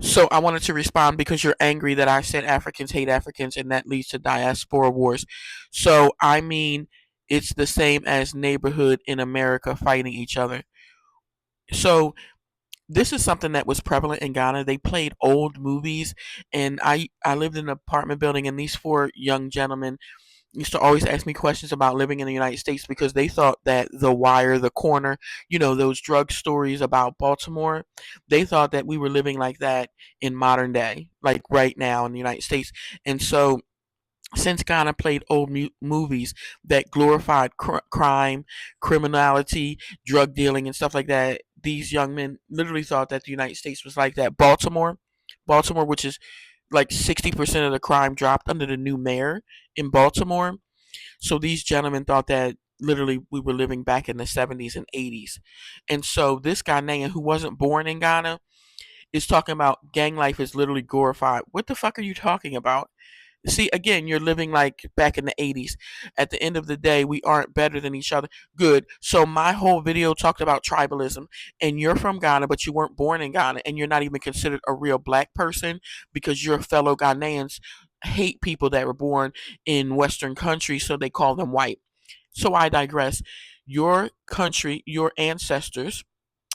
So I wanted to respond because you're angry that I said Africans hate Africans and that leads to diaspora wars. So I mean, it's the same as neighborhood in America fighting each other. So this is something that was prevalent in Ghana. They played old movies, and I lived in an apartment building, and these four young gentlemen used to always ask me questions about living in the United States because they thought that The Wire, The Corner, those drug stories about Baltimore, they thought that we were living like that in modern day, like right now in the United States. And so since Ghana played old movies that glorified crime, criminality, drug dealing, and stuff like that, these young men literally thought that the United States was like that. Baltimore, which is like 60% of the crime dropped under the new mayor in Baltimore. So these gentlemen thought that literally we were living back in the 70s and 80s. And so this Ghanaian who wasn't born in Ghana is talking about gang life is literally glorified. What the fuck are you talking about? See, again, you're living like back in the 80s. At the end of the day, we aren't better than each other. Good. So my whole video talked about tribalism, and you're from Ghana, but you weren't born in Ghana, and you're not even considered a real black person because your fellow Ghanaians hate people that were born in Western countries, so they call them white. So I digress. Your country, your ancestors,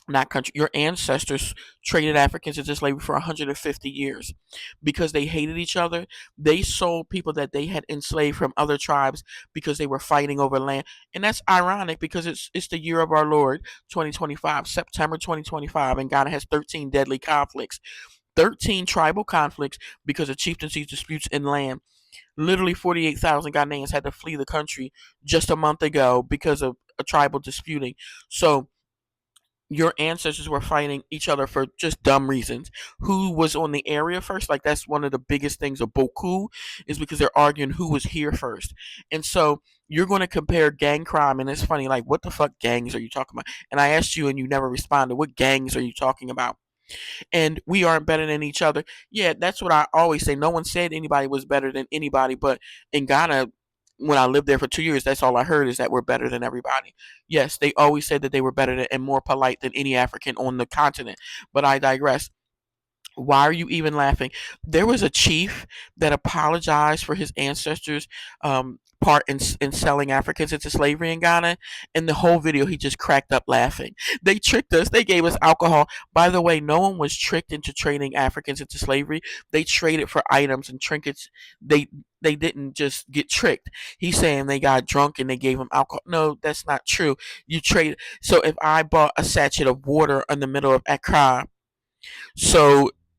not country, your ancestors traded Africans into slavery for 150 years because they hated each other. They sold people that they had enslaved from other tribes because they were fighting over land. And that's ironic because it's the year of our Lord 2025, September 2025, and Ghana has 13 deadly conflicts. 13 tribal conflicts because of chieftaincy disputes in land. Literally 48,000 Ghanaians had to flee the country just a month ago because of a tribal disputing. So your ancestors were fighting each other for just dumb reasons. Who was on the area first? Like that's one of the biggest things of Boku is because they're arguing who was here first. And so you're going to compare gang crime, and it's funny. Like, what the fuck gangs are you talking about? And I asked you, and you never responded. What gangs are you talking about? And we aren't better than each other. Yeah, that's what I always say. No one said anybody was better than anybody, but in Ghana, when I lived there for 2 years, that's all I heard is that we're better than everybody. Yes, they always said that they were better than, and more polite than any African on the continent. But I digress. Why are you even laughing? There was a chief that apologized for his ancestors' part in selling Africans into slavery in Ghana. And the whole video, he just cracked up laughing. They tricked us. They gave us alcohol. By the way, no one was tricked into trading Africans into slavery. They traded for items and trinkets. They they didn't just get tricked. He's saying they got drunk and they gave him alcohol. No, that's not true. You trade. So if I bought a sachet of water in the middle of Accra, so